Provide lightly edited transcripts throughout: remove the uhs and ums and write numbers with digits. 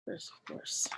Of course.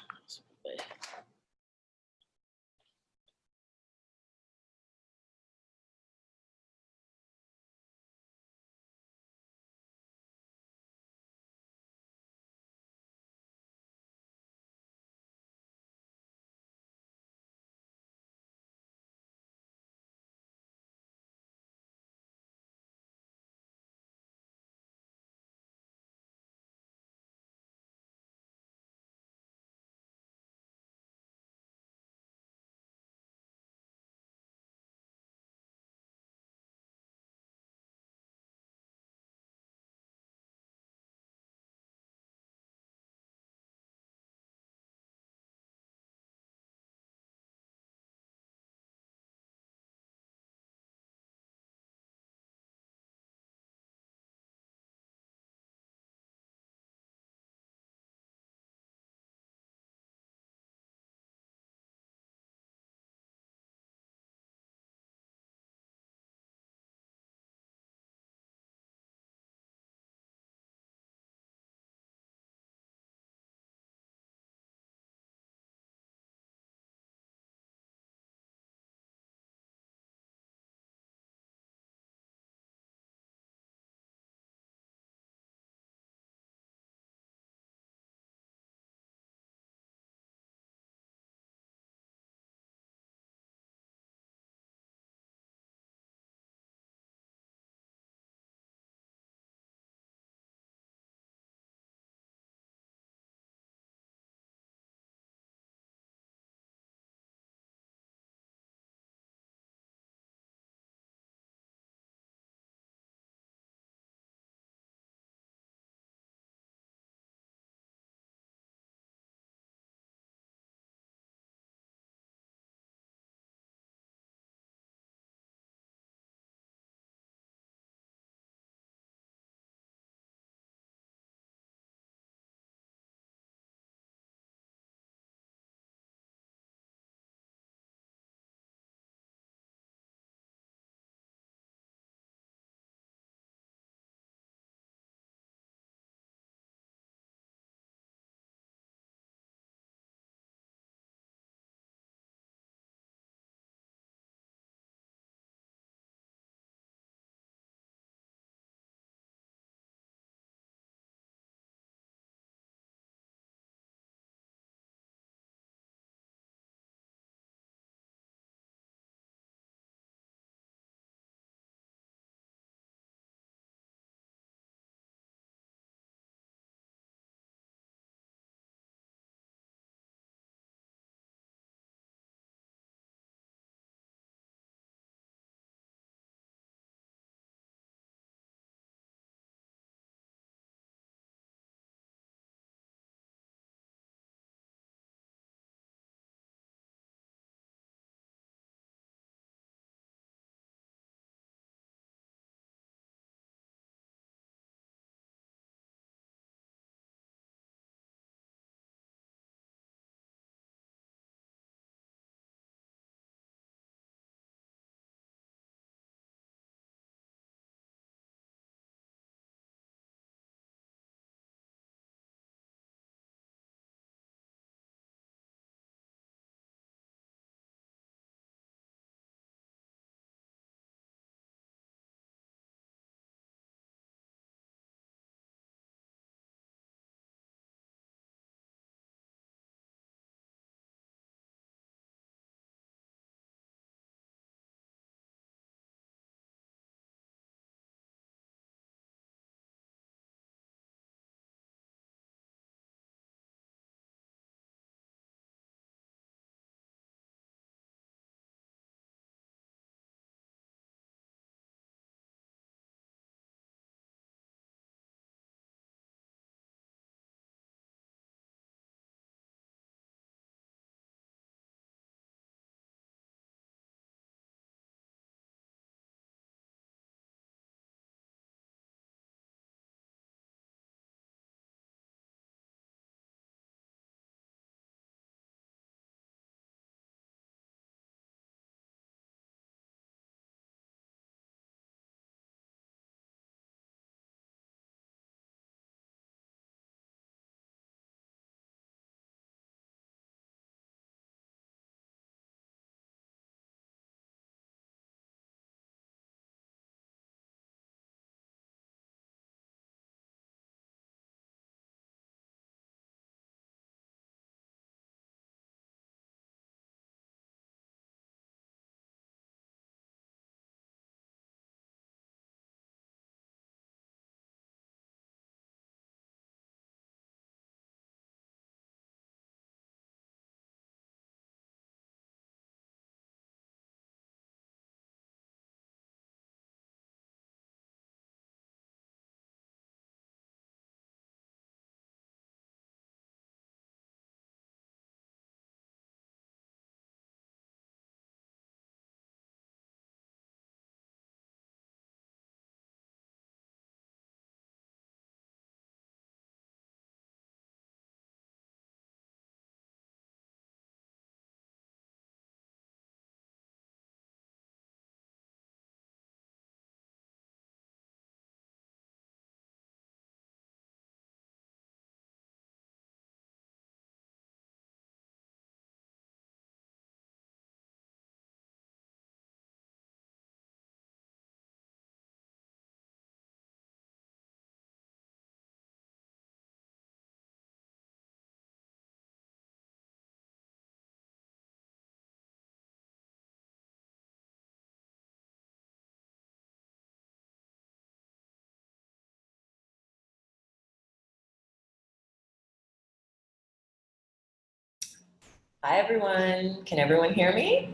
Hi, everyone. Can everyone hear me?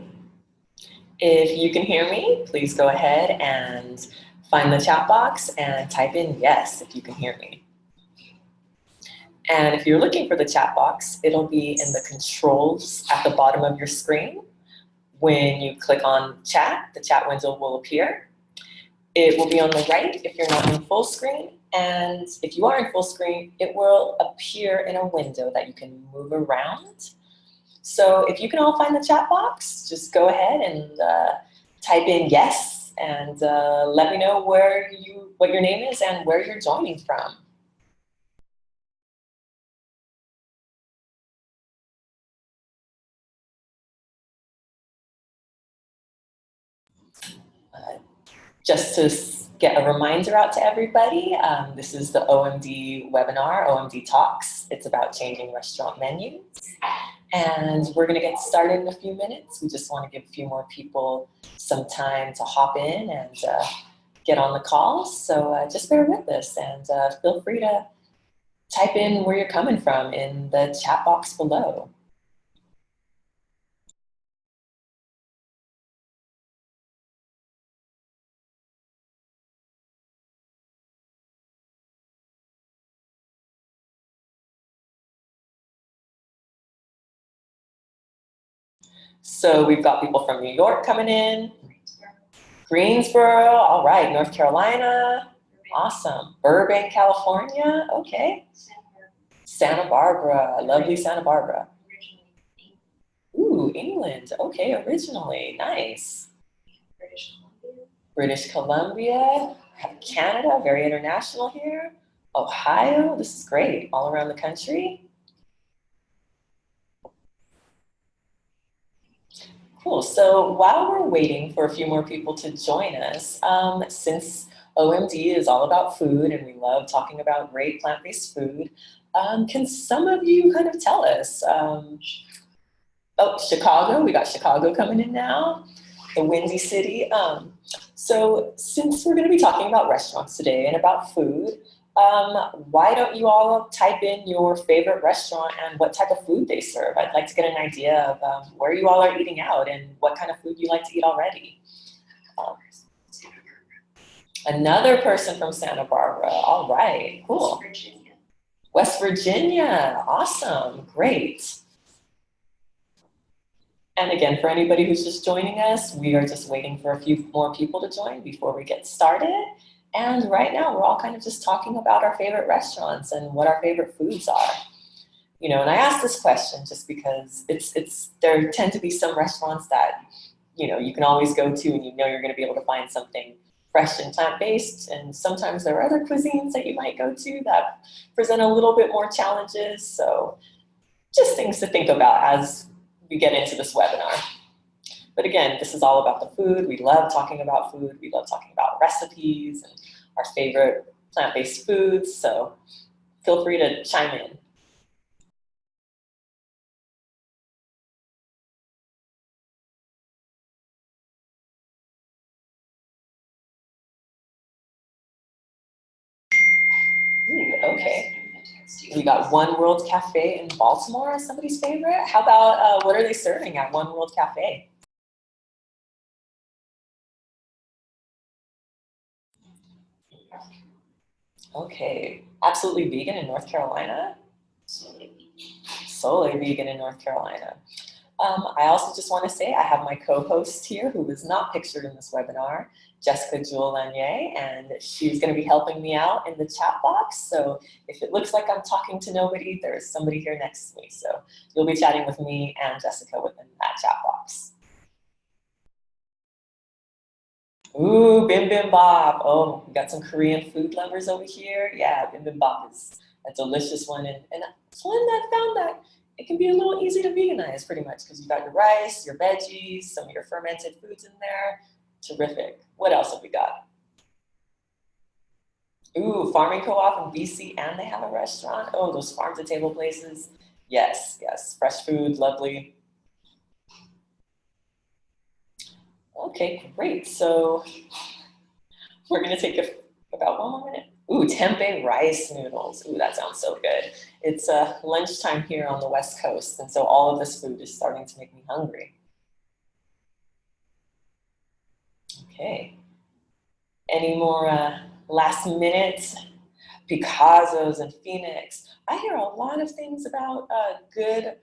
If you can hear me, please go ahead and find the chat box and type in yes if you can hear me. And if you're looking for the chat box, it'll be in the controls at the bottom of your screen. When you click on chat, the chat window will appear. It will be on the right if you're not in full screen. And if you are in full screen, it will appear in a window that you can move around. So if you can all find the chat box, just go ahead and type in yes and let me know what your name is and where you're joining from. Uh, just to get a reminder out to everybody, this is the OMD webinar, OMD Talks. It's about changing restaurant menus. And we're going to get started in a few minutes. We just want to give a few more people some time to hop in and get on the call. So just bear with us and feel free to type in where you're coming from in the chat box below. So we've got people from New York coming in, Greensboro, all right, North Carolina, awesome. Burbank, California, okay. Santa Barbara, lovely Santa Barbara. Ooh, England, okay, originally, nice. British Columbia, Canada, very international here. Ohio, this is great, all around the country. Cool. So while we're waiting for a few more people to join us, since OMD is all about food and we love talking about great plant-based food, can some of you kind of tell us? Oh, Chicago, we got Chicago coming in now, the Windy City. So since we're going to be talking about restaurants today and about food, why don't you all type in your favorite restaurant and what type of food they serve? I'd like to get an idea of where you all are eating out and what kind of food you like to eat already. Um, Another person from Santa Barbara. All right, cool. West Virginia, awesome, great. And again, for anybody who's just joining us, we are just waiting for a few more people to join before we get started. And right now, we're all kind of just talking about our favorite restaurants and what our favorite foods are. You know, and I asked this question just because there tend to be some restaurants that, you know, you can always go to and you know you're going to be able to find something fresh and plant-based. And sometimes there are other cuisines that you might go to that present a little bit more challenges. So just things to think about as we get into this webinar. But again, this is all about the food. We love talking about food. We love talking about recipes and our favorite plant-based foods. So feel free to chime in. Ooh, okay. We got One World Cafe in Baltimore as somebody's favorite. How about what are they serving at One World Cafe? Okay, absolutely vegan in North Carolina. Solely vegan in North Carolina. I also just want to say I have my co-host here who is not pictured in this webinar, Jessica Jewel Lanier, and she's going to be helping me out in the chat box. So if it looks like I'm talking to nobody, there's somebody here next to me. So you'll be chatting with me and Jessica within that chat box. Ooh, bibimbap. Oh, we got some Korean food lovers over here. Yeah, bibimbap is a delicious one. And it's one that found that it can be a little easy to veganize pretty much because you got your rice, your veggies, some of your fermented foods in there. Terrific. What else have we got? Ooh, farming co-op in BC and they have a restaurant. Oh, those farm to table places. Yes, yes, fresh food, lovely. Okay, great. So we're gonna take about one more minute. Ooh, tempeh rice noodles. Ooh, that sounds so good. It's lunchtime here on the West Coast, and so all of this food is starting to make me hungry. Okay. Any more last minute Picassos in Phoenix? I hear a lot of things about good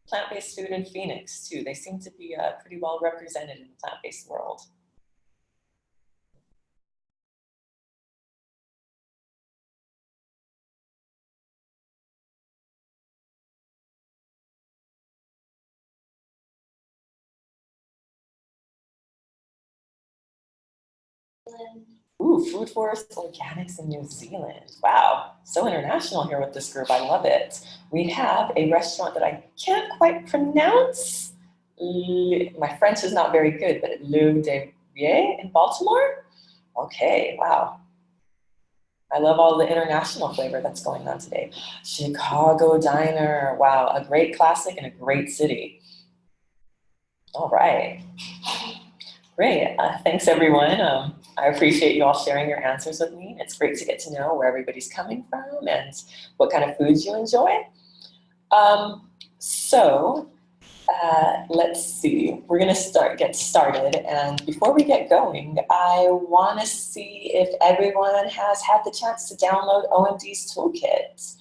plant-based food in Phoenix too. They seem to be pretty well represented in the plant-based world. Ooh, Food Forest Organics in New Zealand. Wow, so international here with this group. I love it. We have a restaurant that I can't quite pronounce. My French is not very good, but Le Devier in Baltimore. Okay, wow. I love all the international flavor that's going on today. Chicago Diner. Wow, a great classic and a great city. All right. Great. Thanks, everyone. I appreciate you all sharing your answers with me. It's great to get to know where everybody's coming from and what kind of foods you enjoy. Um, so let's see. We're going to get started. And before we get going, I want to see if everyone has had the chance to download OMD's toolkit.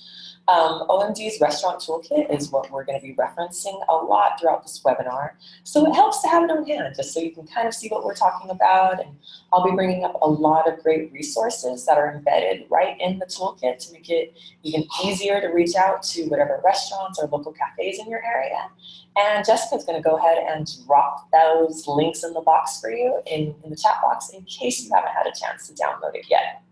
OMD's restaurant toolkit is what we're going to be referencing a lot throughout this webinar. So it helps to have it on hand just so you can kind of see what we're talking about. And I'll be bringing up a lot of great resources that are embedded right in the toolkit to make it even easier to reach out to whatever restaurants or local cafes in your area. And Jessica's going to go ahead and drop those links in the box for you in the chat box in case you haven't had a chance to download it yet.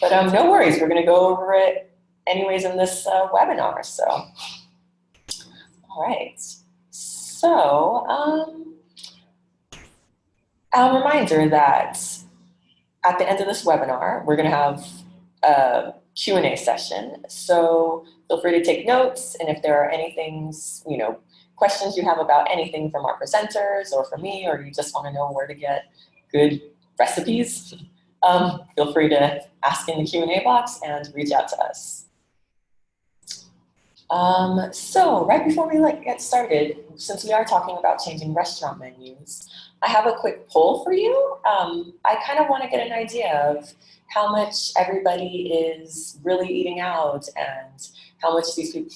But no worries, we're going to go over it anyways in this webinar. So, all right. So, a reminder that at the end of this webinar, we're going to have a Q&A session. So feel free to take notes, and if there are anything, questions you have about anything from our presenters or from me, or you just want to know where to get good recipes, feel free to ask in the Q&A box and reach out to us. So right before we get started, since we are talking about changing restaurant menus, I have a quick poll for you. I kind of want to get an idea of how much everybody is really eating out and how much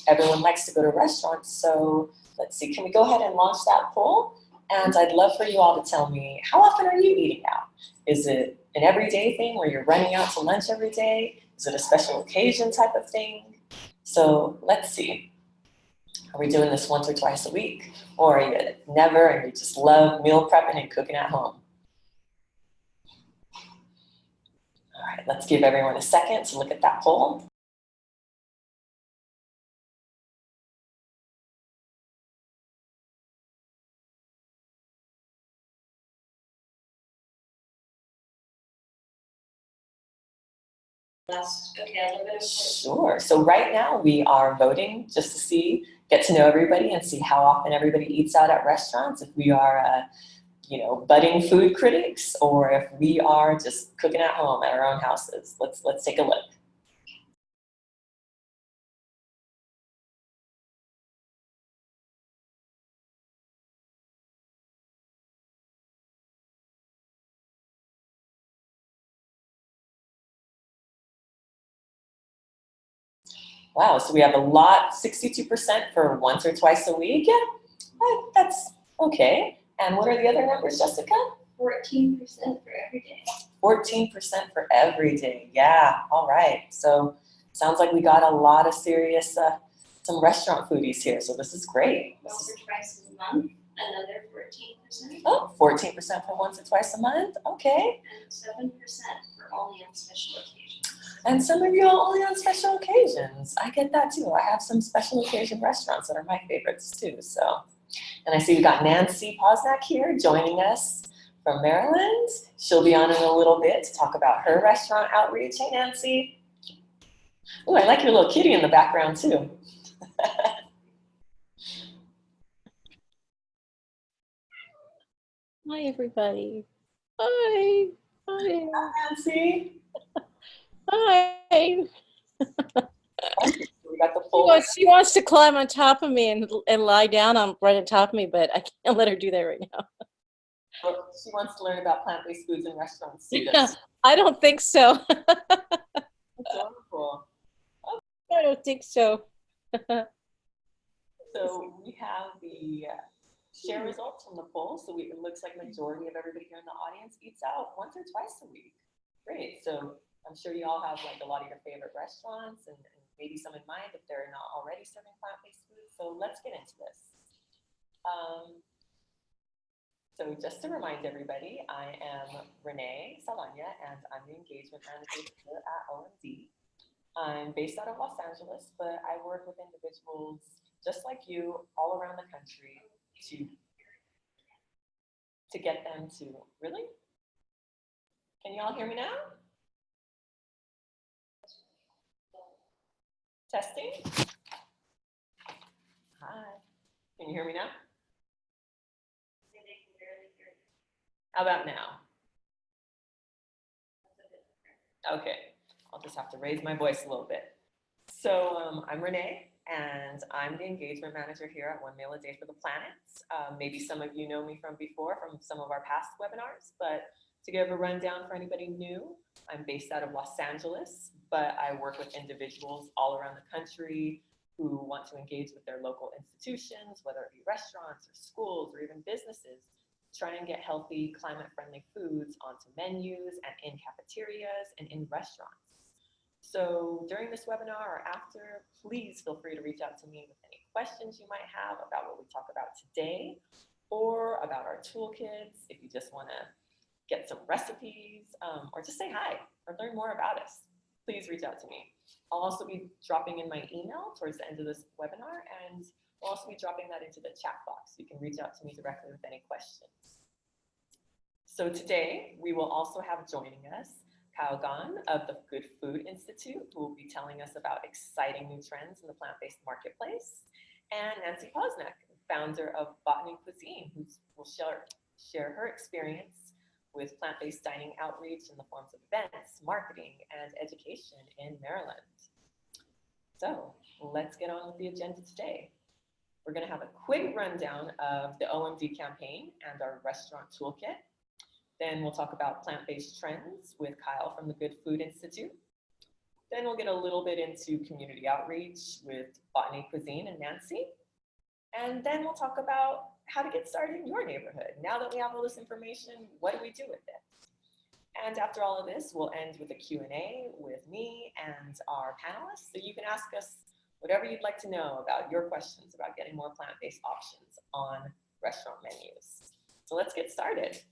everyone likes to go to restaurants. So let's see, can we go ahead and launch that poll? And I'd love for you all to tell me, how often are you eating out? Is it an everyday thing where you're running out to lunch every day? Is it a special occasion type of thing? So let's see. Are we doing this once or twice a week? Or are you never and you just love meal prepping and cooking at home? All right, let's give everyone a second to look at that poll. Sure. So right now we are voting just to get to know everybody and see how often everybody eats out at restaurants. If we are, budding food critics, or if we are just cooking at home at our own houses. Let's take a look. Wow, so we have a lot, 62% for once or twice a week. Yeah, that's okay. And what are the other numbers, Jessica? 14% for every day. 14% for every day. Yeah, all right. So sounds like we got a lot of serious, some restaurant foodies here. So this is great. Once or twice a month, another 14%. Oh, 14% for once or twice a month. Okay. And 7% for only on special occasions. And some of you are only on special occasions. I get that too. I have some special occasion restaurants that are my favorites too. So, and I see we got Nancy Posnack here joining us from Maryland. She'll be on in a little bit to talk about her restaurant outreach. Hey, Nancy. Oh, I like your little kitty in the background too. Hi, everybody. Hi. Hi. Hi, Nancy. Hi. We got the full. She wants to climb on top of me and lie down on right on top of me, but I can't let her do that right now. She wants to learn about plant-based foods in restaurants. I don't think so. Adorable. I don't think so. So we have the share results from the poll. So it looks like majority of everybody here in the audience eats out once or twice a week. Great. So I'm sure you all have like a lot of your favorite restaurants and maybe some in mind if they're not already serving plant-based food. So let's get into this. So just to remind everybody, I am Renee Salanya and I'm the engagement manager here at OMD. I'm based out of Los Angeles, but I work with individuals just like you all around the country to get them to, really? Can you all hear me now? Testing? Hi. Can you hear me now? How about now? Okay, I'll just have to raise my voice a little bit. So I'm Renee, and I'm the engagement manager here at One Meal a Day for the Planet. Maybe some of you know me from before, from some of our past webinars, but to give a rundown for anybody new, I'm based out of Los Angeles, but I work with individuals all around the country who want to engage with their local institutions, whether it be restaurants or schools or even businesses, try and get healthy, climate-friendly foods onto menus and in cafeterias and in restaurants. So during this webinar or after, please feel free to reach out to me with any questions you might have about what we talk about today or about our toolkits, if you just want to get some recipes or just say hi or learn more about us. Please reach out to me. I'll also be dropping in my email towards the end of this webinar, and we'll also be dropping that into the chat box. You can reach out to me directly with any questions. So today, we will also have joining us Kyle Gahn of the Good Food Institute, who will be telling us about exciting new trends in the plant-based marketplace, and Nancy Posnick, founder of Botany Cuisine, who will share her experience with plant-based dining outreach in the forms of events, marketing, and education in Maryland. So let's get on with the agenda today. We're going to have a quick rundown of the OMD campaign and our restaurant toolkit. Then we'll talk about plant-based trends with Kyle from the Good Food Institute. Then we'll get a little bit into community outreach with Botany Cuisine and Nancy. And then we'll talk about how to get started in your neighborhood. Now that we have all this information, what do we do with it? And after all of this, we'll end with a Q&A with me and our panelists. So you can ask us whatever you'd like to know about your questions about getting more plant-based options on restaurant menus. So let's get started.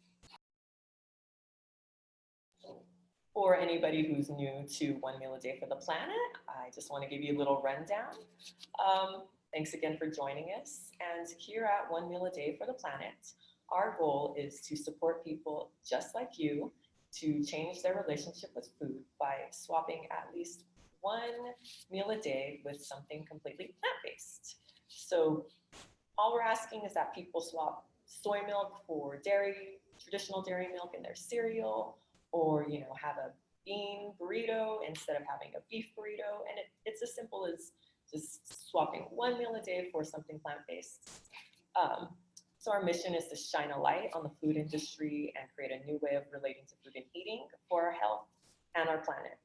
For anybody who's new to One Meal a Day for the Planet, I just want to give you a little rundown. Thanks again for joining us. And here at One Meal a Day for the Planet, our goal is to support people just like you to change their relationship with food by swapping at least one meal a day with something completely plant-based. So all we're asking is that people swap soy milk for dairy, traditional dairy milk in their cereal, or have a bean burrito instead of having a beef burrito. And it's as simple as just swapping one meal a day for something plant-based. So our mission is to shine a light on the food industry and create a new way of relating to food and eating for our health and our planet.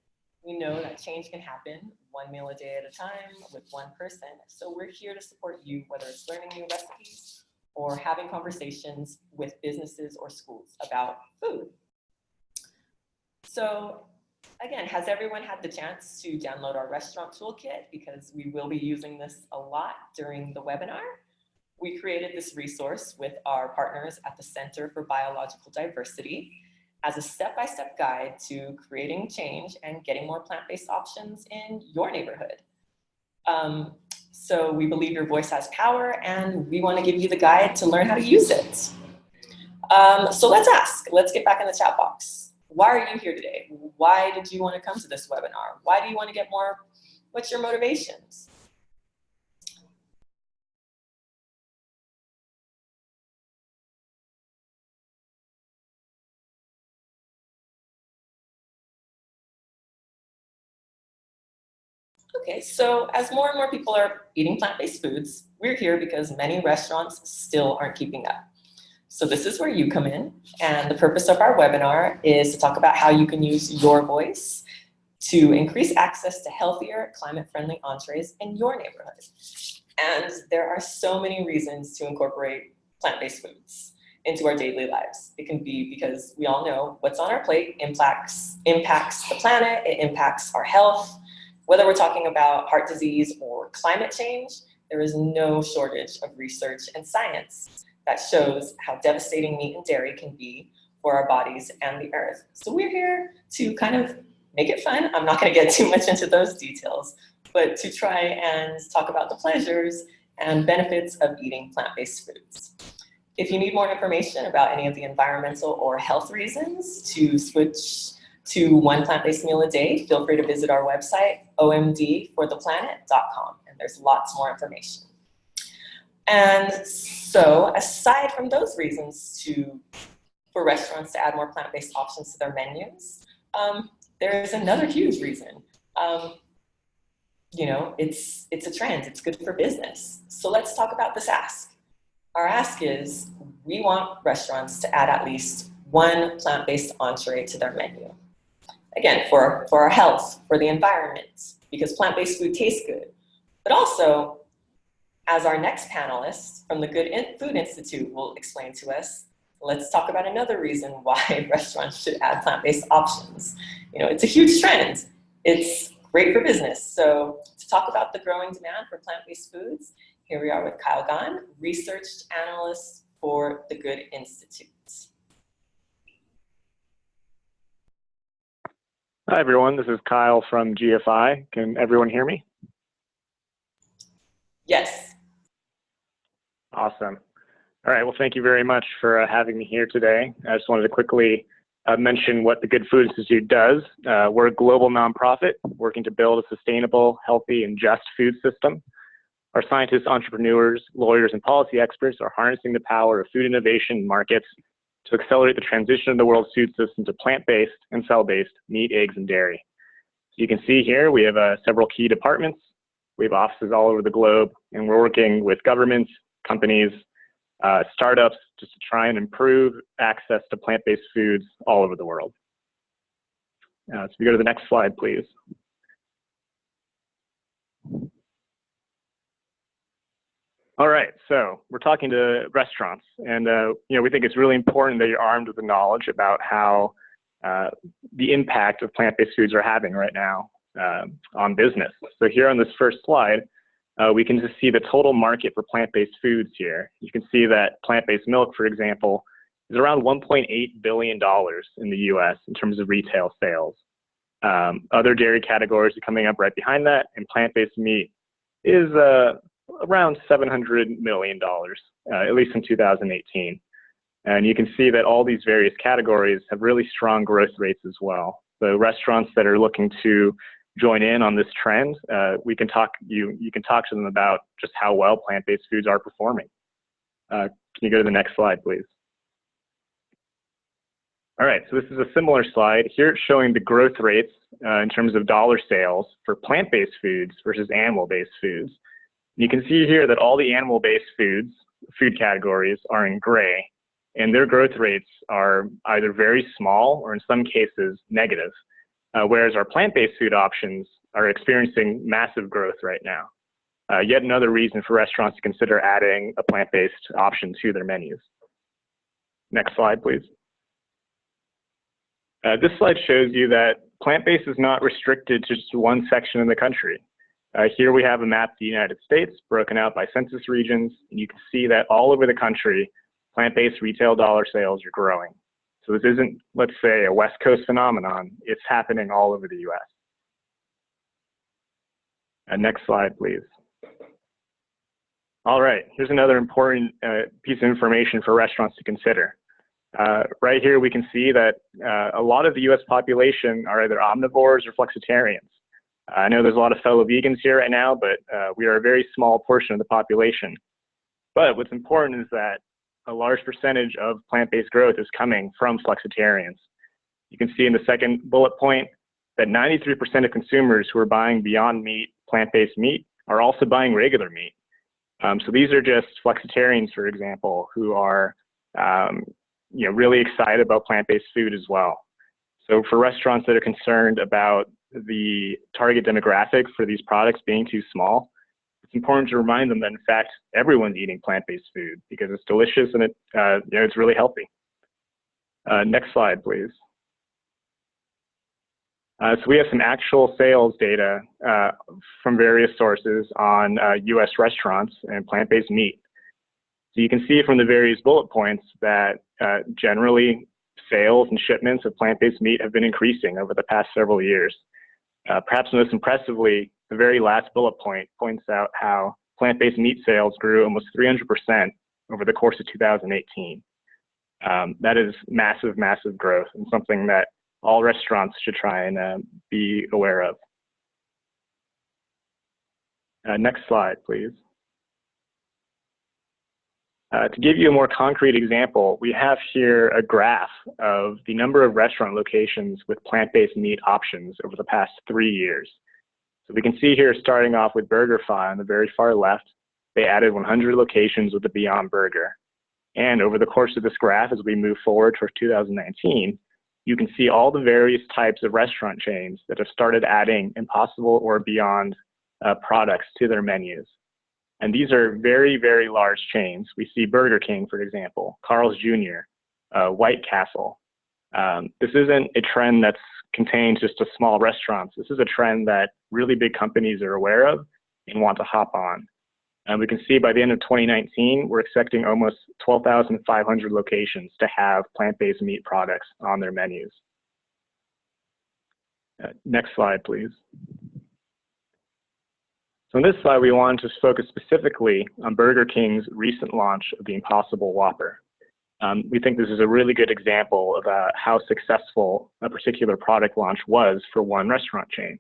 We know that change can happen one meal a day at a time with one person. So we're here to support you, whether it's learning new recipes or having conversations with businesses or schools about food. So again, has everyone had the chance to download our restaurant toolkit? Because we will be using this a lot during the webinar. We created this resource with our partners at the Center for Biological Diversity as a step-by-step guide to creating change and getting more plant-based options in your neighborhood. So we believe your voice has power, and we want to give you the guide to learn how to use it. So let's get back in the chat box. Why are you here today? Why did you want to come to this webinar? Why do you want to get more? What's your motivations? Okay, so as more and more people are eating plant-based foods, we're here because many restaurants still aren't keeping up. So this is where you come in, and the purpose of our webinar is to talk about how you can use your voice to increase access to healthier, climate-friendly entrees in your neighborhood. And there are so many reasons to incorporate plant-based foods into our daily lives. It can be because we all know what's on our plate impacts the planet, it impacts our health. Whether we're talking about heart disease or climate change, there is no shortage of research and science that shows how devastating meat and dairy can be for our bodies and the earth. So we're here to kind of make it fun. I'm not going to get too much into those details, but to try and talk about the pleasures and benefits of eating plant-based foods. If you need more information about any of the environmental or health reasons to switch to one plant-based meal a day, feel free to visit our website, omdfortheplanet.com, and there's lots more information. And so aside from those reasons for restaurants to add more plant-based options to their menus, there is another huge reason. It's a trend, it's good for business. So let's talk about this ask. Our ask is, we want restaurants to add at least one plant-based entree to their menu. Again, for our health, for the environment, because plant-based food tastes good. But also, as our next panelist from the Good Food Institute will explain to us, let's talk about another reason why restaurants should add plant-based options. It's a huge trend. It's great for business. So to talk about the growing demand for plant-based foods, here we are with Kyle Gahn, research analyst for the Good Institute. Hi, everyone. This is Kyle from GFI. Can everyone hear me? Yes. Awesome. All right. Well, thank you very much for having me here today. I just wanted to quickly mention what the Good Food Institute does. We're a global nonprofit working to build a sustainable, healthy, and just food system. Our scientists, entrepreneurs, lawyers, and policy experts are harnessing the power of food innovation in markets to accelerate the transition of the world's food system to plant-based and cell-based meat, eggs, and dairy. So you can see here we have several key departments. We have offices all over the globe, and we're working with governments, companies, startups, just to try and improve access to plant-based foods all over the world. So if you go to the next slide, please. All right, so we're talking to restaurants, and we think it's really important that you're armed with the knowledge about how the impact of plant-based foods are having right now on business. So here on this first slide, we can just see the total market for plant-based foods here. You can see that plant-based milk, for example, is around $1.8 billion in the US in terms of retail sales. Other dairy categories are coming up right behind that, and plant-based meat is around $700 million, at least in 2018. And you can see that all these various categories have really strong growth rates as well. So restaurants that are looking to join in on this trend, you can talk to them about just how well plant-based foods are performing. Can you go to the next slide, please? All right, so this is a similar slide. Here it's showing the growth rates in terms of dollar sales for plant-based foods versus animal-based foods. You can see here that all the animal-based food categories are in gray, and their growth rates are either very small or in some cases negative, whereas our plant-based food options are experiencing massive growth right now. Yet another reason for restaurants to consider adding a plant-based option to their menus. Next slide, please. This slide shows you that plant-based is not restricted to just one section in the country. Here we have a map of the United States broken out by census regions, and you can see that all over the country, plant-based retail dollar sales are growing. So this isn't, let's say, a West Coast phenomenon. It's happening all over the US. Next slide, please. All right, here's another important piece of information for restaurants to consider. Right here, we can see that a lot of the US population are either omnivores or flexitarians. I know there's a lot of fellow vegans here right now, but we are a very small portion of the population. But what's important is that a large percentage of plant-based growth is coming from flexitarians. You can see in the second bullet point that 93% of consumers who are buying Beyond Meat plant-based meat are also buying regular meat. So these are just flexitarians, for example, who are really excited about plant-based food as well. So for restaurants that are concerned about the target demographic for these products being too small, it's important to remind them that in fact everyone's eating plant-based food because it's delicious and it's really healthy. Next slide, please. So we have some actual sales data from various sources on US restaurants and plant-based meat. So you can see from the various bullet points that generally sales and shipments of plant-based meat have been increasing over the past several years. Perhaps most impressively, the very last bullet point points out how plant-based meat sales grew almost 300% over the course of 2018. That is massive, massive growth, and something that all restaurants should try and be aware of. Next slide, please. To give you a more concrete example, we have here a graph of the number of restaurant locations with plant-based meat options over the past 3 years. So we can see here, starting off with BurgerFi on the very far left, they added 100 locations with the Beyond Burger. And over the course of this graph, as we move forward for 2019, you can see all the various types of restaurant chains that have started adding Impossible or Beyond products to their menus. And these are very, very large chains. We see Burger King, for example, Carl's Jr., White Castle. This isn't a trend that's contained just to small restaurants. This is a trend that really big companies are aware of and want to hop on. And we can see by the end of 2019, we're expecting almost 12,500 locations to have plant-based meat products on their menus. Next slide, please. So in this slide, we wanted to focus specifically on Burger King's recent launch of the Impossible Whopper. We think this is a really good example of how successful a particular product launch was for one restaurant chain.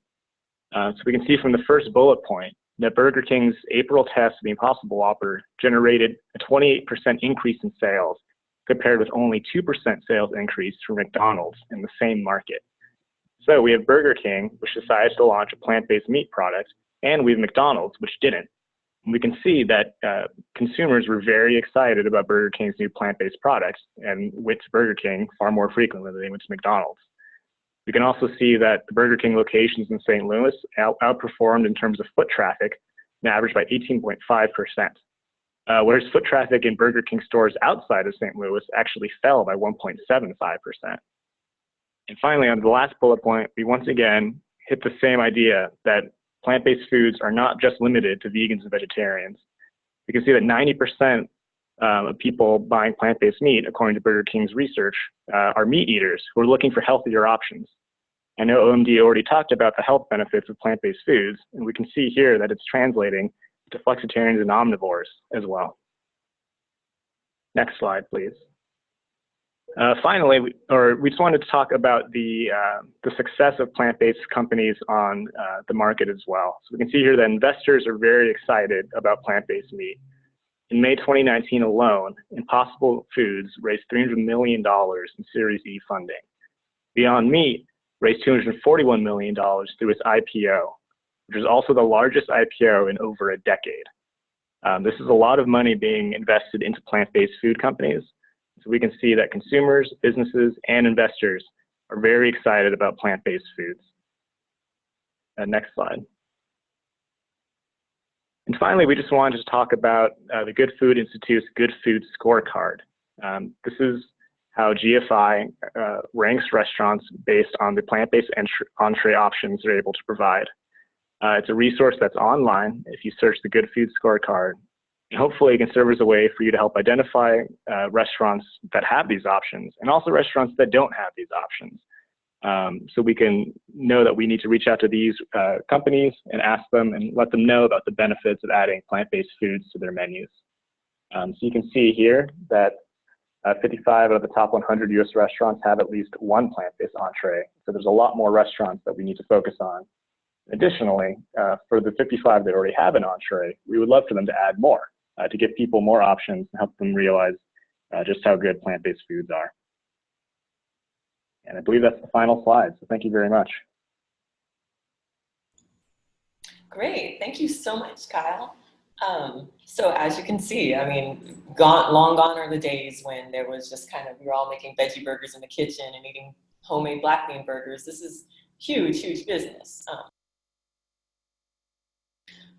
So we can see from the first bullet point that Burger King's April test of the Impossible Whopper generated a 28% increase in sales, compared with only 2% sales increase for McDonald's in the same market. So we have Burger King, which decided to launch a plant-based meat product, and we have McDonald's, which didn't. And we can see that consumers were very excited about Burger King's new plant-based products and went to Burger King far more frequently than they went to McDonald's. We can also see that the Burger King locations in St. Louis outperformed in terms of foot traffic, and averaged by 18.5%. Whereas foot traffic in Burger King stores outside of St. Louis actually fell by 1.75%. And finally, on the last bullet point, we once again hit the same idea that plant-based foods are not just limited to vegans and vegetarians. We can see that 90% of people buying plant-based meat, according to Burger King's research, are meat eaters who are looking for healthier options. I know OMD already talked about the health benefits of plant-based foods, and we can see here that it's translating to flexitarians and omnivores as well. Next slide, please. Finally, we just wanted to talk about the success of plant-based companies on the market as well. So we can see here that investors are very excited about plant-based meat. In May 2019 alone, Impossible Foods raised $300 million in Series E funding. Beyond Meat raised $241 million through its IPO, which is also the largest IPO in over a decade. This is a lot of money being invested into plant-based food companies. So we can see that consumers, businesses, and investors are very excited about plant-based foods. Next slide. And finally, we just wanted to talk about the Good Food Institute's Good Food Scorecard. This is how GFI ranks restaurants based on the plant-based entree options they're able to provide. It's a resource that's online if you search the Good Food Scorecard. And hopefully it can serve as a way for you to help identify restaurants that have these options, and also restaurants that don't have these options. So we can know that we need to reach out to these companies and ask them and let them know about the benefits of adding plant-based foods to their menus. So you can see here that 55 out of the top 100 US restaurants have at least one plant-based entree. So there's a lot more restaurants that we need to focus on. Additionally, for the 55 that already have an entree, we would love for them to add more to give people more options and help them realize just how good plant-based foods are. And I believe that's the final slide, so thank you very much. Great, thank you so much, Kyle. So as you can see, I mean, long gone are the days when there was just kind of, we were all making veggie burgers in the kitchen and eating homemade black bean burgers. This is huge, huge business.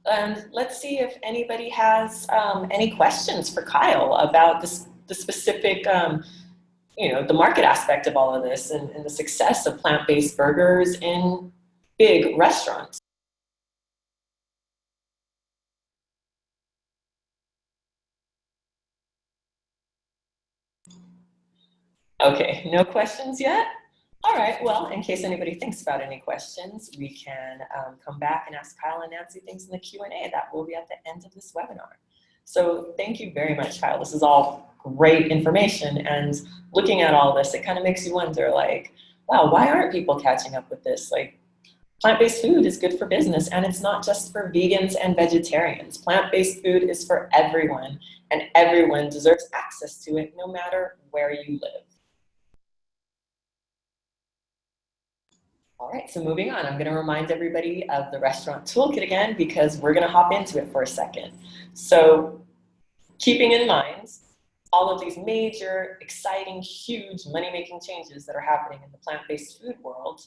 And let's see if anybody has any questions for Kyle about the specific, the market aspect of all of this and the success of plant-based burgers in big restaurants. Okay, no questions yet? All right, well, in case anybody thinks about any questions, we can come back and ask Kyle and Nancy things in the Q&A. That will be at the end of this webinar. So thank you very much, Kyle. This is all great information. And looking at all this, it kind of makes you wonder, like, wow, why aren't people catching up with this? Like, plant-based food is good for business, and it's not just for vegans and vegetarians. Plant-based food is for everyone, and everyone deserves access to it no matter where you live. All right, so moving on, I'm going to remind everybody of the restaurant toolkit again because we're going to hop into it for a second. So keeping in mind all of these major, exciting, huge money-making changes that are happening in the plant-based food world,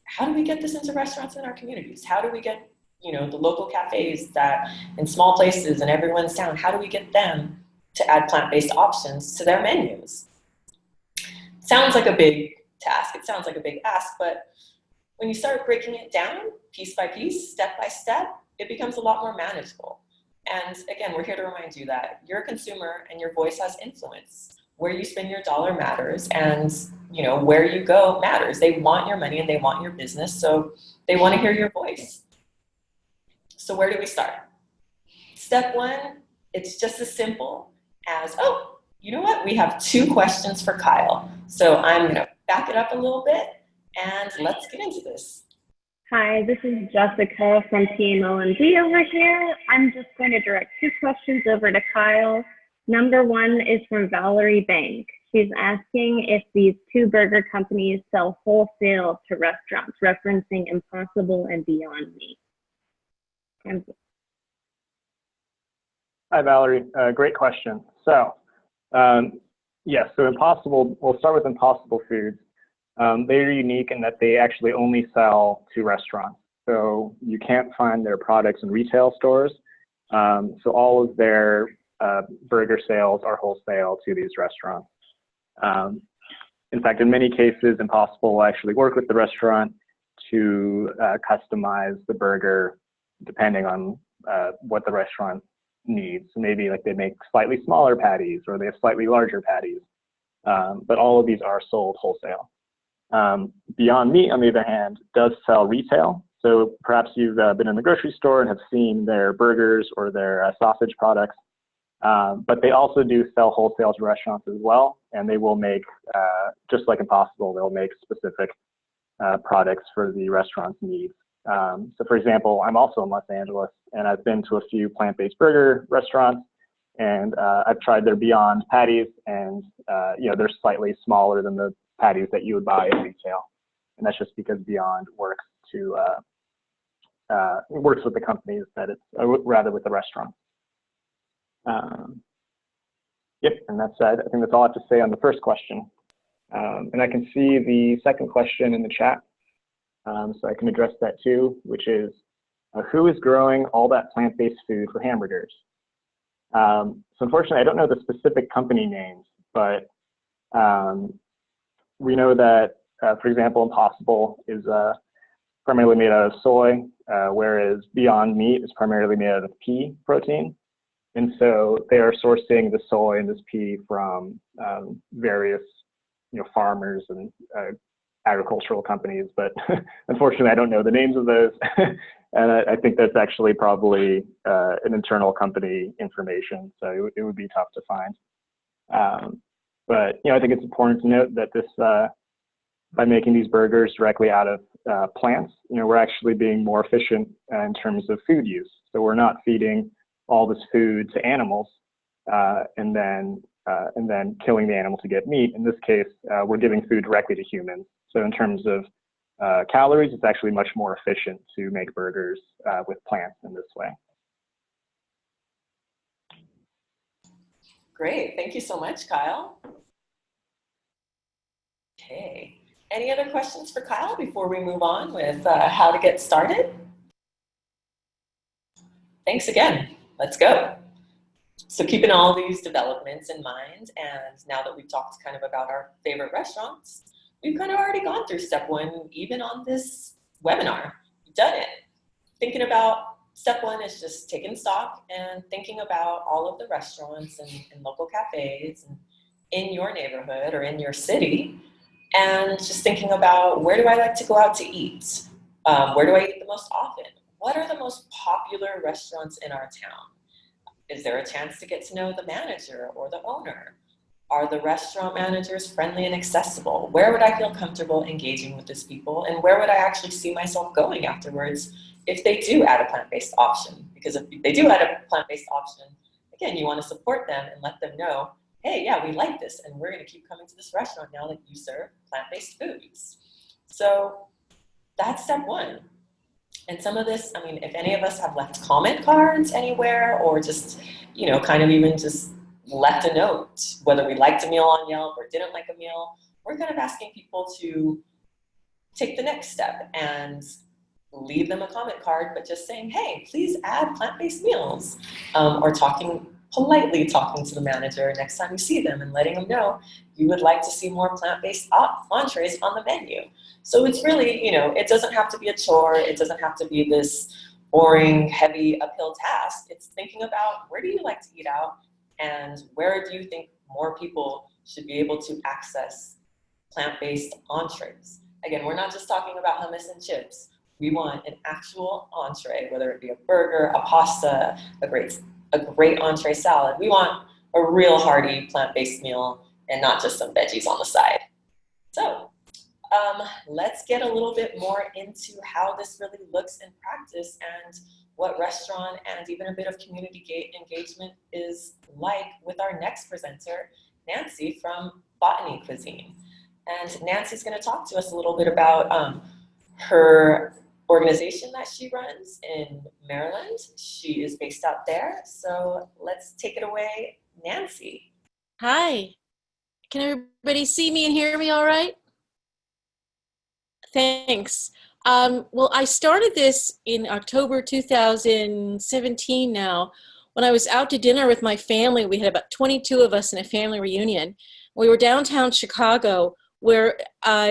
how do we get this into restaurants in our communities? How do we get, the local cafes that in small places in everyone's town, how do we get them to add plant-based options to their menus? Sounds like a big task. It sounds like a big ask, but when you start breaking it down piece by piece, step by step, it becomes a lot more manageable. And again, we're here to remind you that you're a consumer and your voice has influence. Where you spend your dollar matters, and where you go matters. They want your money and they want your business, so they want to hear your voice. So where do we start? Step one, it's just as simple as, oh, you know what? We have 2 questions for Kyle. So I'm going to back it up a little bit and let's get into this. Hi, this is Jessica from TMO&D over here. I'm just going to direct 2 questions over to Kyle. Number 1 is from Valerie Bank. She's asking if these 2 burger companies sell wholesale to restaurants, referencing Impossible and Beyond Meat. Hi, Valerie. Great question. So, yes, so Impossible, we'll start with Impossible Foods. They're unique in that they actually only sell to restaurants. So you can't find their products in retail stores. So all of their burger sales are wholesale to these restaurants. In fact, in many cases, Impossible will actually work with the restaurant to customize the burger depending on what the restaurant needs. So maybe like they make slightly smaller patties or they have slightly larger patties, but all of these are sold wholesale. Beyond Meat, on the other hand, does sell retail. So perhaps you've been in the grocery store and have seen their burgers or their sausage products, but they also do sell wholesale to restaurants as well, and they will make, just like Impossible, they'll make specific products for the restaurant's needs. So for example, I'm also in Los Angeles, and I've been to a few plant-based burger restaurants, and I've tried their Beyond patties, and they're slightly smaller than the patties that you would buy in retail, and that's just because Beyond works with the companies that it's rather with the restaurants. Yep, and that's I think that's all I have to say on the first question, and I can see the second question in the chat. So I can address that too, which is, who is growing all that plant-based food for hamburgers? So unfortunately, I don't know the specific company names, but we know that, for example, Impossible is primarily made out of soy, whereas Beyond Meat is primarily made out of pea protein. And so they are sourcing the soy and this pea from various farmers and agricultural companies, but unfortunately I don't know the names of those. And I think that's actually probably an internal company information, so it would be tough to find. But I think it's important to note that this, by making these burgers directly out of plants, we're actually being more efficient in terms of food use. So we're not feeding all this food to animals and then killing the animal to get meat. In this case, we're giving food directly to humans. So in terms of calories, it's actually much more efficient to make burgers with plants in this way. Great, thank you so much, Kyle. Okay, any other questions for Kyle before we move on with how to get started? Thanks again, let's go. So keeping all these developments in mind, and now that we've talked kind of about our favorite restaurants, we've kind of already gone through step one, even on this webinar. We've done it. Thinking about step one is just taking stock and thinking about all of the restaurants and local cafes and in your neighborhood or in your city, and just thinking about where do I like to go out to eat? Where do I eat the most often? What are the most popular restaurants in our town? Is there a chance to get to know the manager or the owner? Are the restaurant managers friendly and accessible? Where would I feel comfortable engaging with these people? And where would I actually see myself going afterwards if they do add a plant-based option? Because if they do add a plant-based option, again, you want to support them and let them know, hey, yeah, we like this and we're going to keep coming to this restaurant now that you serve plant-based foods. So that's step one. And some of this, I mean, if any of us have left comment cards anywhere or just, you know, kind of even just left a note, whether we liked a meal on Yelp or didn't like a meal, we're kind of asking people to take the next step and leave them a comment card, but just saying, hey, please add plant-based meals, or politely talking to the manager next time you see them and letting them know you would like to see more plant-based entrees on the menu. So it's really, you know, it doesn't have to be a chore. It doesn't have to be this boring, heavy, uphill task. It's thinking about where do you like to eat out and where do you think more people should be able to access plant-based entrees. Again, we're not just talking about hummus and chips. We want an actual entree, whether it be a burger, a pasta, a great entree salad. We want a real hearty plant-based meal and not just some veggies on the side. So let's get a little bit more into how this really looks in practice and what restaurant and even a bit of community engagement is like with our next presenter, Nancy from Botany Cuisine. And Nancy's going to talk to us a little bit about her organization that she runs in Maryland. She is based out there. So let's take it away, Nancy. Hi. Can everybody see me and hear me all right? Thanks. Well, I started this in October 2017 now, when I was out to dinner with my family. We had about 22 of us in a family reunion. We were downtown Chicago, where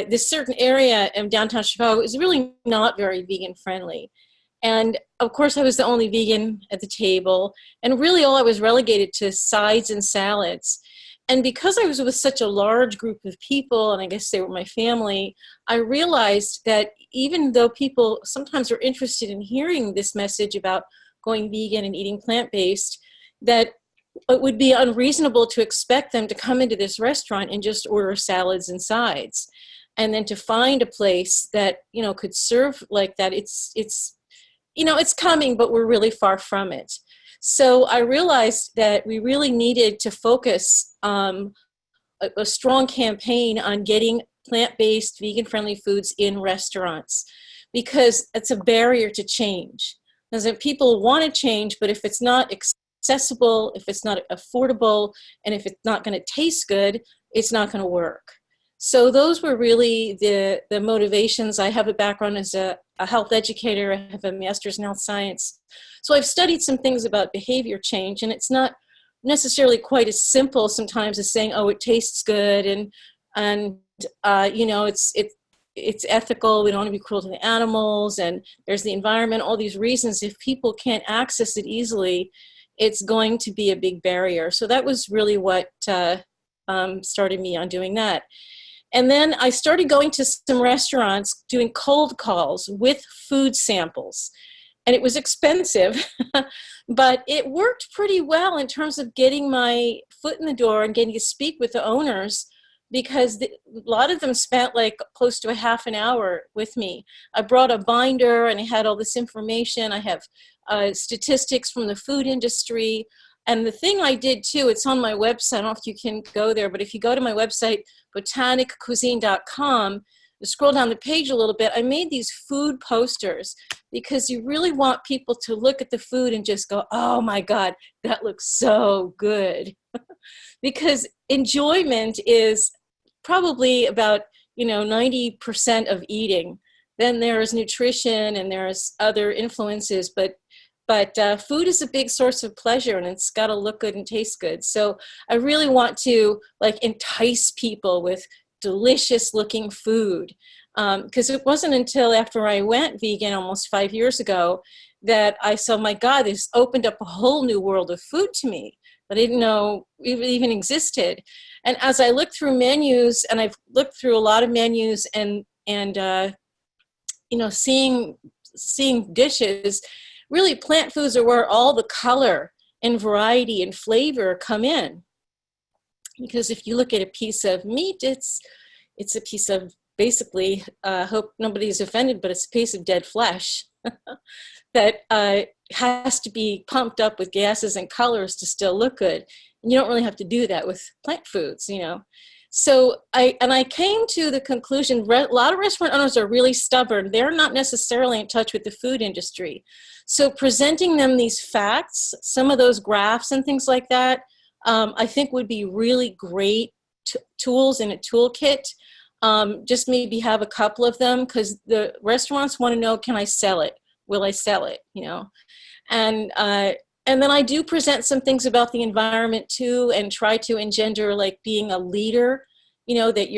this certain area in downtown Chicago is really not very vegan friendly. And of course, I was the only vegan at the table, and really all I was relegated to sides and salads. And because I was with such a large group of people, and I guess they were my family, I realized that even though people sometimes are interested in hearing this message about going vegan and eating plant-based, that it would be unreasonable to expect them to come into this restaurant and just order salads and sides. And then to find a place that, you know, could serve like that, it's you know, it's coming, but we're really far from it. So I realized that we really needed to focus a strong campaign on getting plant-based, vegan-friendly foods in restaurants, because it's a barrier to change. Because people want to change, but if it's not accessible, if it's not affordable, and if it's not going to taste good, it's not going to work. So those were really the motivations. I have a background as a health educator. I have a master's in health science. So I've studied some things about behavior change, and it's not necessarily quite as simple sometimes as saying, oh, it tastes good, and you know, it's ethical. We don't want to be cruel to the animals, and there's the environment, all these reasons. If people can't access it easily, it's going to be a big barrier. So that was really what started me on doing that. And then I started going to some restaurants doing cold calls with food samples. And it was expensive, but it worked pretty well in terms of getting my foot in the door and getting to speak with the owners, because a lot of them spent like close to a half an hour with me. I brought a binder and I had all this information. I have statistics from the food industry. And the thing I did too, it's on my website. I don't know if you can go there, but if you go to my website, botaniccuisine.com, to scroll down the page a little bit, I made these food posters because you really want people to look at the food and just go, oh my God, that looks so good. Because enjoyment is probably about, 90% of eating. Then there's nutrition and there's other influences, but food is a big source of pleasure, and it's got to look good and taste good. So I really want to entice people with delicious looking food, because it wasn't until after I went vegan almost 5 years ago that I saw, my God, this opened up a whole new world of food to me that I didn't know even existed. And as I looked through menus, and I've looked through a lot of menus and seeing dishes, really plant foods are where all the color and variety and flavor come in. Because if you look at a piece of meat, it's a piece of, basically, hope nobody's offended, but it's a piece of dead flesh that has to be pumped up with gases and colors to still look good. And you don't really have to do that with plant foods, So I came to the conclusion, a lot of restaurant owners are really stubborn. They're not necessarily in touch with the food industry. So presenting them these facts, some of those graphs and things like that, I think would be really great tools in a toolkit. Just maybe have a couple of them, because the restaurants want to know, can I sell it? Will I sell it? And then I do present some things about the environment too, and try to engender being a leader, that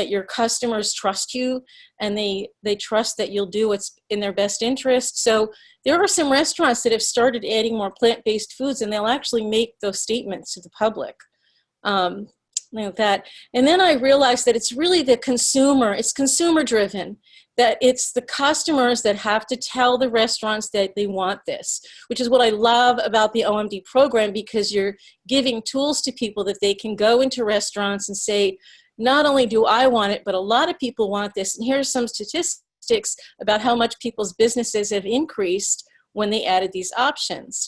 your customers trust you, and they trust that you'll do what's in their best interest. So there are some restaurants that have started adding more plant-based foods, and they'll actually make those statements to the public. That. And then I realized that it's really the consumer, it's consumer driven, that it's the customers that have to tell the restaurants that they want this, which is what I love about the OMD program, because you're giving tools to people that they can go into restaurants and say, not only do I want it, but a lot of people want this. And here's some statistics about how much people's businesses have increased when they added these options.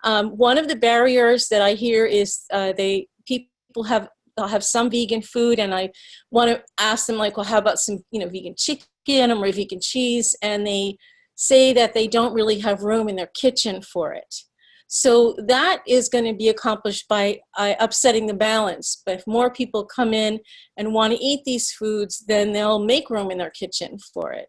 One of the barriers that I hear is people have some vegan food, and I want to ask them, well, how about some, vegan chicken or vegan cheese? And they say that they don't really have room in their kitchen for it. So that is going to be accomplished by upsetting the balance. But if more people come in and want to eat these foods, then they'll make room in their kitchen for it,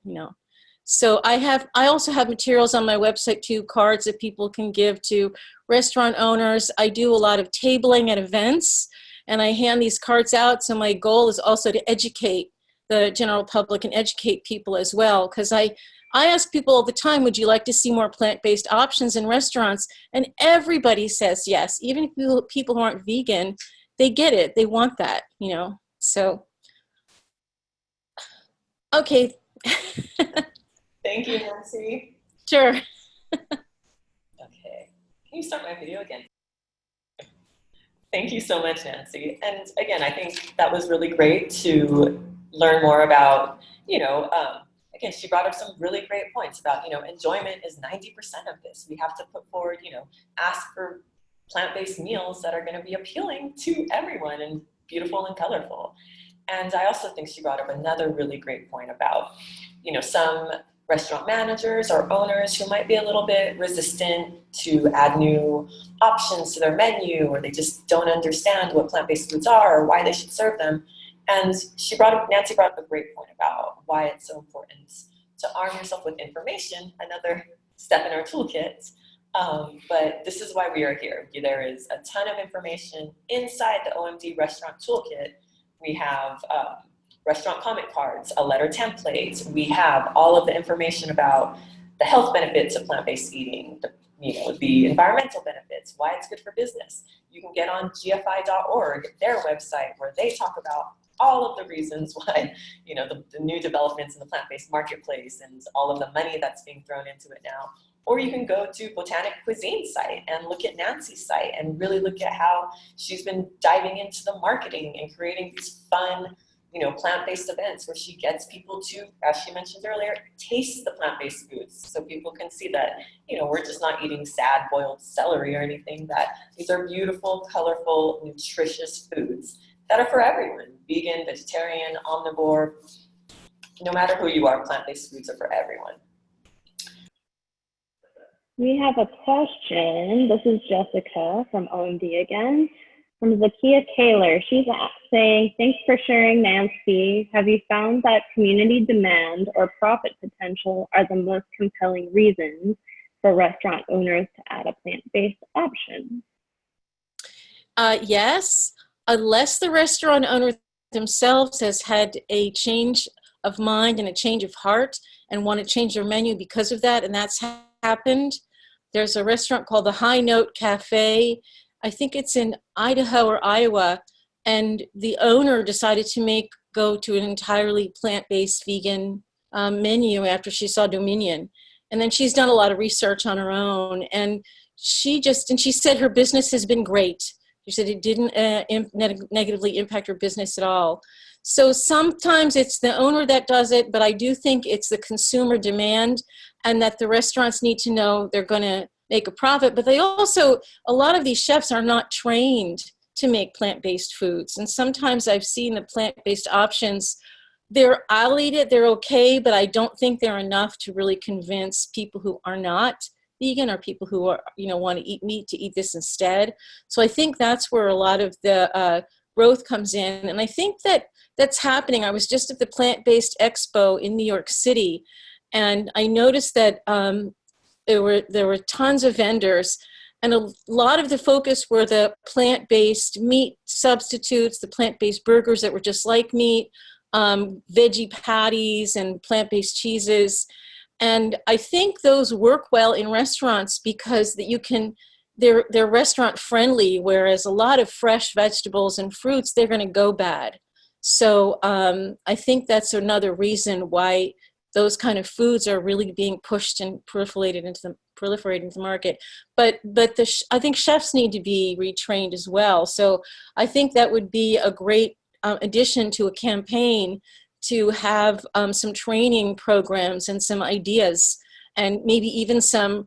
So I also have materials on my website too, cards that people can give to restaurant owners. I do a lot of tabling at events, and I hand these cards out. So my goal is also to educate the general public and educate people as well. Because I ask people all the time, would you like to see more plant-based options in restaurants? And everybody says yes. Even people who aren't vegan, they get it. They want that, So, okay. Thank you, Nancy. Sure. Okay. Can you start my video again? Thank you so much, Nancy. And again, I think that was really great to learn more about, again, she brought up some really great points about, enjoyment is 90% of this. We have to put forward, ask for plant-based meals that are going to be appealing to everyone and beautiful and colorful. And I also think she brought up another really great point about, some restaurant managers or owners who might be a little bit resistant to add new options to their menu, or they just don't understand what plant-based foods are or why they should serve them. And Nancy brought up a great point about why it's so important to arm yourself with information, another step in our toolkit. But this is why we are here. There is a ton of information inside the OMD restaurant toolkit. We have restaurant comment cards, a letter template. We have all of the information about the health benefits of plant-based eating, the environmental benefits, why it's good for business. You can get on gfi.org, their website, where they talk about all of the reasons why, the new developments in the plant-based marketplace and all of the money that's being thrown into it now. Or you can go to Botanic Cuisine's site and look at Nancy's site and really look at how she's been diving into the marketing and creating these fun, plant-based events where she gets people to, as she mentioned earlier, taste the plant-based foods, so people can see that, we're just not eating sad boiled celery or anything, that these are beautiful, colorful, nutritious foods that are for everyone, vegan, vegetarian, omnivore, no matter who you are, plant-based foods are for everyone. We have a question. This is Jessica from OMD again. From Zakia Kaler. She's saying, thanks for sharing, Nancy. Have you found that community demand or profit potential are the most compelling reasons for restaurant owners to add a plant-based option? Yes, unless the restaurant owner themselves has had a change of mind and a change of heart and want to change their menu because of that, and that's happened. There's a restaurant called the High Note Cafe. I think it's in Idaho or Iowa, and the owner decided to go to an entirely plant-based vegan menu after she saw Dominion. And then she's done a lot of research on her own, and she said her business has been great. She said it didn't negatively impact her business at all. So sometimes it's the owner that does it, but I do think it's the consumer demand, and that the restaurants need to know they're going to make a profit. But they also, a lot of these chefs are not trained to make plant-based foods. And sometimes I've seen the plant-based options, I'll eat it, they're okay, but I don't think they're enough to really convince people who are not vegan or people who are, want to eat meat to eat this instead. So I think that's where a lot of the growth comes in. And I think that's happening. I was just at the Plant-Based Expo in New York City, and I noticed that there were tons of vendors, and a lot of the focus were the plant-based meat substitutes, the plant-based burgers that were just like meat, veggie patties and plant-based cheeses. And I think those work well in restaurants because they're restaurant friendly, whereas a lot of fresh vegetables and fruits, they're going to go bad. So I think that's another reason why those kind of foods are really being pushed and proliferated into the market. But I think chefs need to be retrained as well. So I think that would be a great addition to a campaign to have some training programs and some ideas, and maybe even some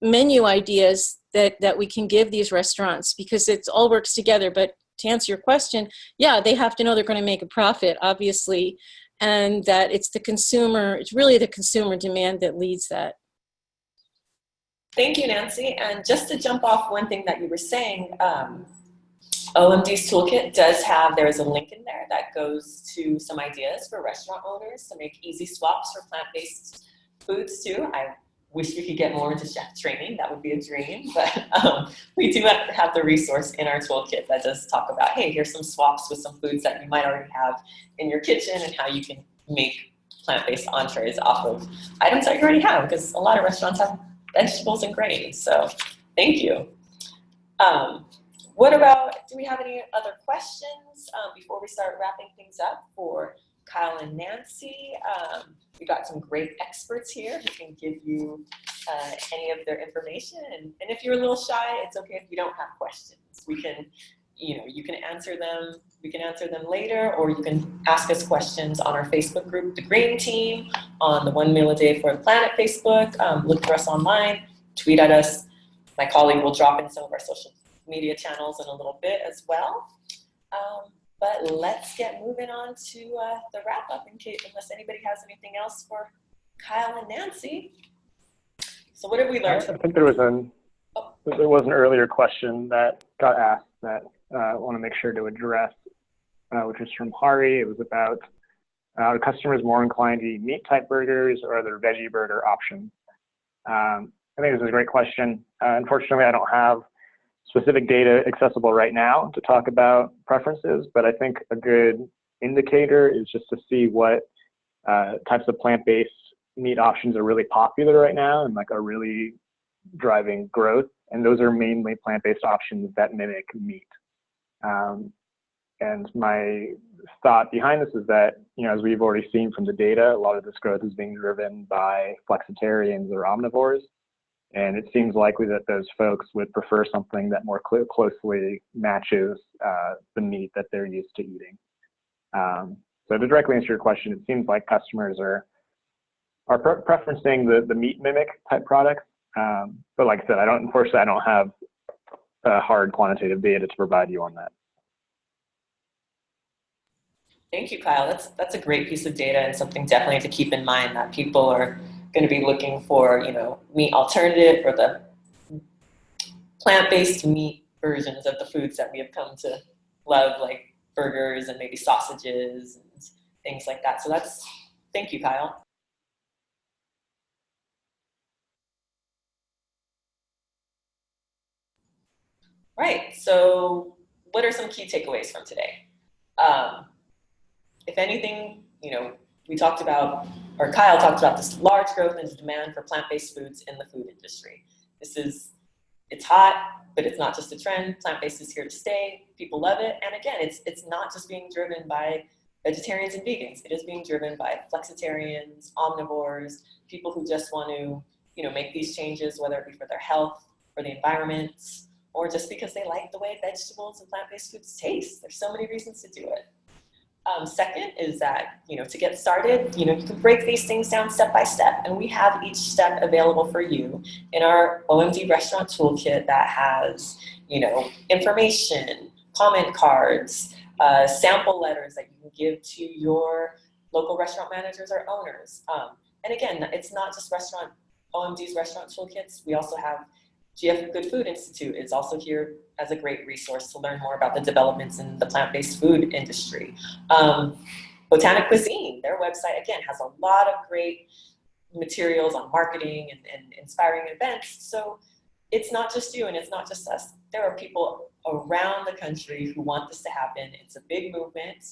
menu ideas that we can give these restaurants, because it all works together. But to answer your question, yeah, they have to know they're going to make a profit, obviously, and that it's really the consumer demand that leads that. Thank you, Nancy. And just to jump off one thing that you were saying, OMD's toolkit there is a link in there that goes to some ideas for restaurant owners to make easy swaps for plant-based foods too. I wish we could get more into chef training. That would be a dream, but we do have the resource in our toolkit that does talk about, hey, here's some swaps with some foods that you might already have in your kitchen and how you can make plant-based entrees off of items that you already have, because a lot of restaurants have vegetables and grains. So thank you. Do we have any other questions before we start wrapping things up for Kyle and Nancy? We got some great experts here who can give you any of their information. And if you're a little shy, it's okay if you don't have questions. We can, you can answer them. We can answer them later, or you can ask us questions on our Facebook group, The Green Team, on the One Meal a Day for the Planet Facebook. Look for us online, tweet at us. My colleague will drop in some of our social media channels in a little bit as well. But let's get moving on to the wrap up, unless anybody has anything else for Kyle and Nancy. So what have we learned? I think there was an earlier question that got asked that I want to make sure to address, which was from Hari. It was about are customers more inclined to eat meat type burgers or other veggie burger options? I think this is a great question. Unfortunately, I don't have specific data accessible right now to talk about preferences, but I think a good indicator is just to see what types of plant-based meat options are really popular right now and are really driving growth. And those are mainly plant-based options that mimic meat. And my thought behind this is that, as we've already seen from the data, a lot of this growth is being driven by flexitarians or omnivores. And it seems likely that those folks would prefer something that more closely matches the meat that they're used to eating. So to directly answer your question, it seems like customers are preferencing the meat mimic type products. But like I said, unfortunately, I don't have hard quantitative data to provide you on that. Thank you, Kyle. That's a great piece of data and something definitely to keep in mind, that people are going to be looking for, meat alternative or the plant-based meat versions of the foods that we have come to love, like burgers and maybe sausages and things like that. So thank you, Kyle. Right, so what are some key takeaways from today? If anything, we talked about, or Kyle talked about, this large growth in demand for plant-based foods in the food industry. It's hot, but it's not just a trend. Plant-based is here to stay. People love it. And again, it's not just being driven by vegetarians and vegans. It is being driven by flexitarians, omnivores, people who just want to, make these changes, whether it be for their health, for the environment, or just because they like the way vegetables and plant-based foods taste. There's so many reasons to do it. Second is that, to get started, you can break these things down step by step, and we have each step available for you in our OMD restaurant toolkit that has, information, comment cards, sample letters that you can give to your local restaurant managers or owners. And again, it's not just OMD's restaurant toolkits. We also have GF Good Food Institute is also here as a great resource to learn more about the developments in the plant-based food industry. Botanic Cuisine, their website, again, has a lot of great materials on marketing and inspiring events. So it's not just you and it's not just us. There are people around the country who want this to happen. It's a big movement.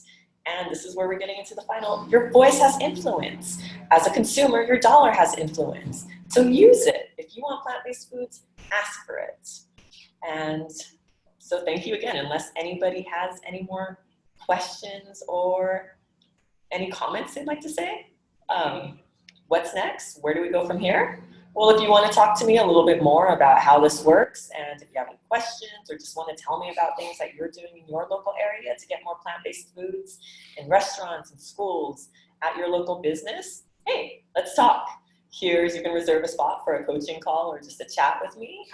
And this is where we're getting into the final. Your voice has influence. As a consumer, your dollar has influence. So use it. If you want plant-based foods, ask for it. And so thank you again. Unless anybody has any more questions or any comments they'd like to say, what's next? Where do we go from here? Well, if you want to talk to me a little bit more about how this works, and if you have any questions or just want to tell me about things that you're doing in your local area to get more plant-based foods in restaurants and schools at your local business, hey, let's talk. You can reserve a spot for a coaching call or just a chat with me.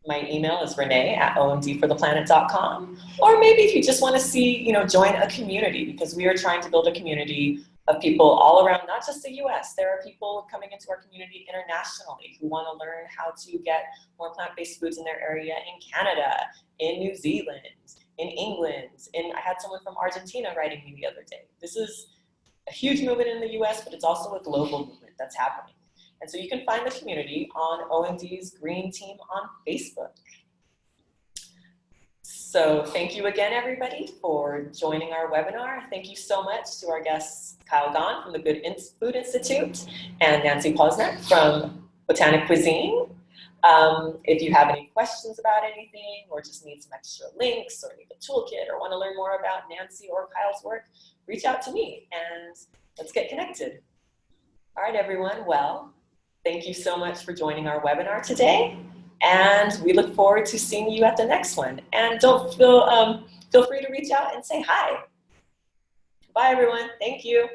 My email is renee@omdfortheplanet.com. Or maybe if you just want to see, join a community, because we are trying to build a community of people all around, not just the US. There are people coming into our community internationally who want to learn how to get more plant-based foods in their area in Canada, in New Zealand, in England. I had someone from Argentina writing me the other day. This is a huge movement in the US, but it's also a global movement that's happening. And so you can find the community on OMD's Green Team on Facebook. So thank you again, everybody, for joining our webinar. Thank you so much to our guests, Kyle Gahn from the Good Food Institute and Nancy Posner from Botanic Cuisine. If you have any questions about anything or just need some extra links or need a toolkit or want to learn more about Nancy or Kyle's work, reach out to me and let's get connected. All right, everyone. Well, thank you so much for joining our webinar today. And we look forward to seeing you at the next one. And don't feel free to reach out and say hi. Bye, everyone. Thank you.